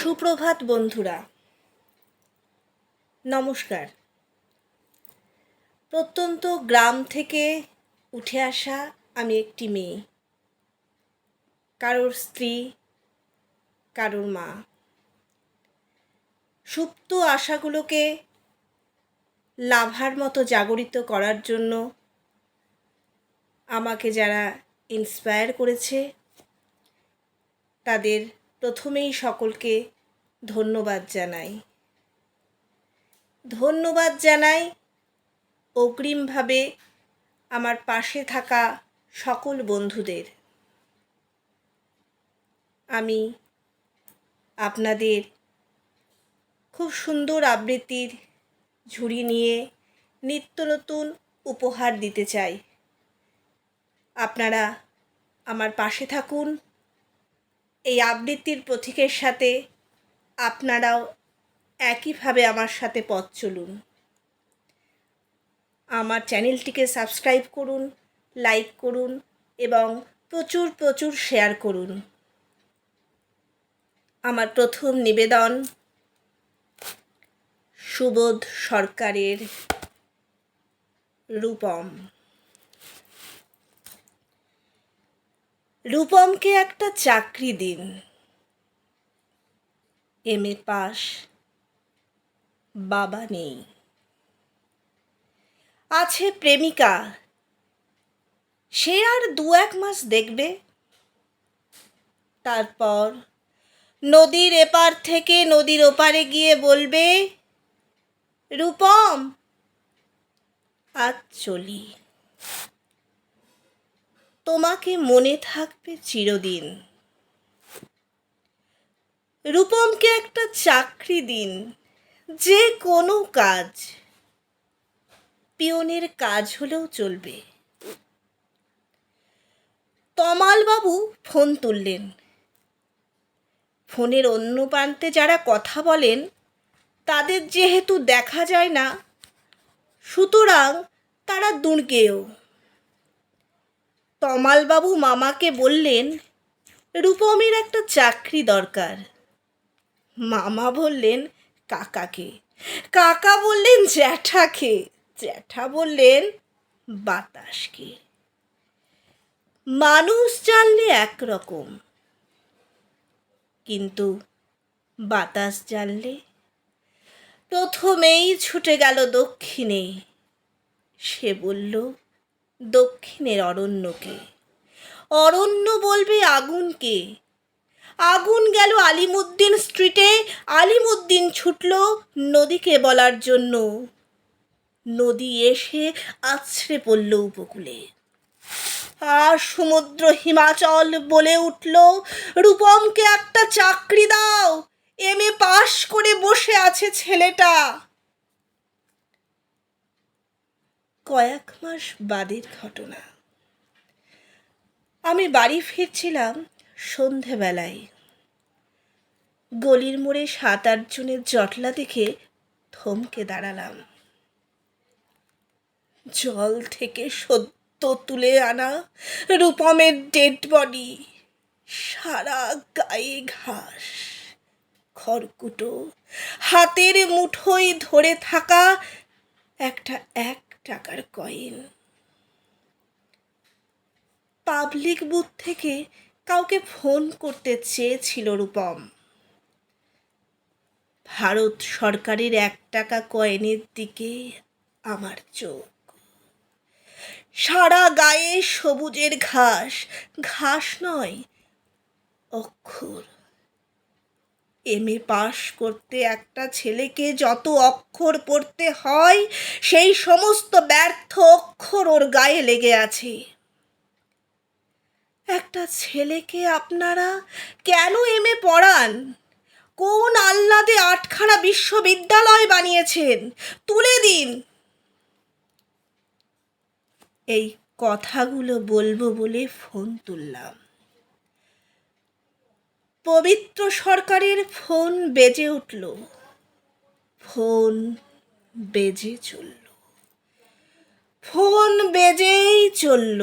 সুপ্রভাত বন্ধুরা, নমস্কার। প্রত্যন্ত গ্রাম থেকে উঠে আসা আমি একটি মেয়ে, কারোর স্ত্রী, কারোর মা। সুপ্ত আশাগুলোকে লাভার মতো জাগরিত করার জন্য আমাকে যারা ইন্সপায়ার করেছে তাদের প্রথমেই সকলকে ধন্যবাদ জানাই। ধন্যবাদ জানাই অগ্রিমভাবে আমার পাশে থাকা সকল বন্ধুদের। আমি আপনাদের খুব সুন্দর আবৃত্তির ঝুড়ি নিয়ে নিত্য নতুন উপহার দিতে চাই। আপনারা আমার পাশে থাকুন। এই আবৃত্তির প্রতীকের সাথে আপনারাও একইভাবে আমার সাথে পথ চলুন। আমার চ্যানেলটিকে সাবস্ক্রাইব করুন, লাইক করুন এবং প্রচুর প্রচুর শেয়ার করুন। আমার প্রথম নিবেদন সুবোধ সরকারের রূপম। রূপমকে একটা চাকরি দিন। MA পাস, বাবা নেই। আছে প্রেমিকা, সে আর 2-1 মাস দেখবে। তারপর নদীর এপার থেকে নদীর ওপারে গিয়ে বলবে, রূপম আজ চলি। তোমাকে মনে থাকবে চিরদিন। রূপমকে একটা চাকরি দিন, যে কোনো কাজ, পিয়নের কাজ হলেও চলবে। তমালবাবু ফোন তুললেন। ফোনের অন্য প্রান্তে যারা কথা বলেন তাদের যেহেতু দেখা যায় না, সুতরাং তারা দুর্গেয়। তমালবাবু মামাকে বললেন, রূপমের একটা চাকরি দরকার। মামা বললেন কাকাকে, কাকা বললেন জ্যাঠাকে, জ্যাঠা বললেন বাতাসকে। মানুষ জানলে একরকম, কিন্তু বাতাস জানলে। প্রথমেই ছুটে গেল দক্ষিণে। সে বলল দক্ষিণের অরণ্যকে। অরণ্য বলবে আগুনকে। আগুন গেল আলিমুদ্দিন স্ট্রিটে। আলিমুদ্দিন ছুটল নদীকে বলার জন্য। নদী এসে আছড়ে পড়ল উপকূলে। আর সমুদ্র হিমাচল বলে উঠল, রূপমকে একটা চাকরি দাও। MA পাশ করে বসে আছে ছেলেটা। কয়েক মাস বাদের ঘটনা। আমি বাড়ি ফিরছিলাম সন্ধেবেলায়। গলির মোড়ে 7-8 জনের জটলা দেখে থমকে দাঁড়ালাম। জল থেকে সদ্য তুলে আনা রূপমের ডেড বডি। সারা গায়ে ঘাস, খড়কুটো, হাতের মুঠোয় ধরে থাকা একটা 1 টাকার কয়েন। পাবলিক বুথ থেকে কাউকে ফোন করতে চেয়েছিল রূপম। ভারত সরকারের 1 টাকা কয়েনের দিকে আমার চোখ। সারা গায়ে সবুজের ঘাস, ঘাস নয় অক্ষর। MA পাশ করতে একটা ছেলেকে যত অক্ষর পড়তে হয়, সেই সমস্ত ব্যর্থ অক্ষর ওর গায়ে লেগে আছে। একটা ছেলেকে আপনারা কেন MA পড়ান? কোন আহ্লাদে 8খানা বিশ্ববিদ্যালয় বানিয়েছেন? তুলে দিন। এই কথাগুলো বলবো বলে ফোন তুললাম। পবিত্র সরকারের ফোন বেজে উঠল। ফোন বেজে চলল, ফোন বেজেই চলল।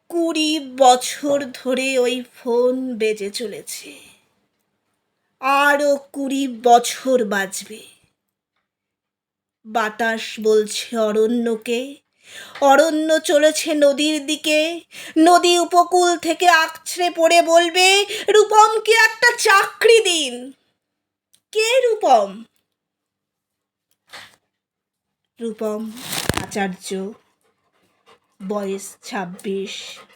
20 বছর ধরে ওই ফোন বেজে চলেছে। আরও 20 বছর বাঁচবে। বাতাস বলছে অরণ্যকে, অরণ্য চলেছে নদীর দিকে, নদী উপকূল থেকে আছড়ে পড়ে বলবে, রূপমকে একটা চাকরি দিন। কে রূপম? রূপম আচার্য, বয়স 26।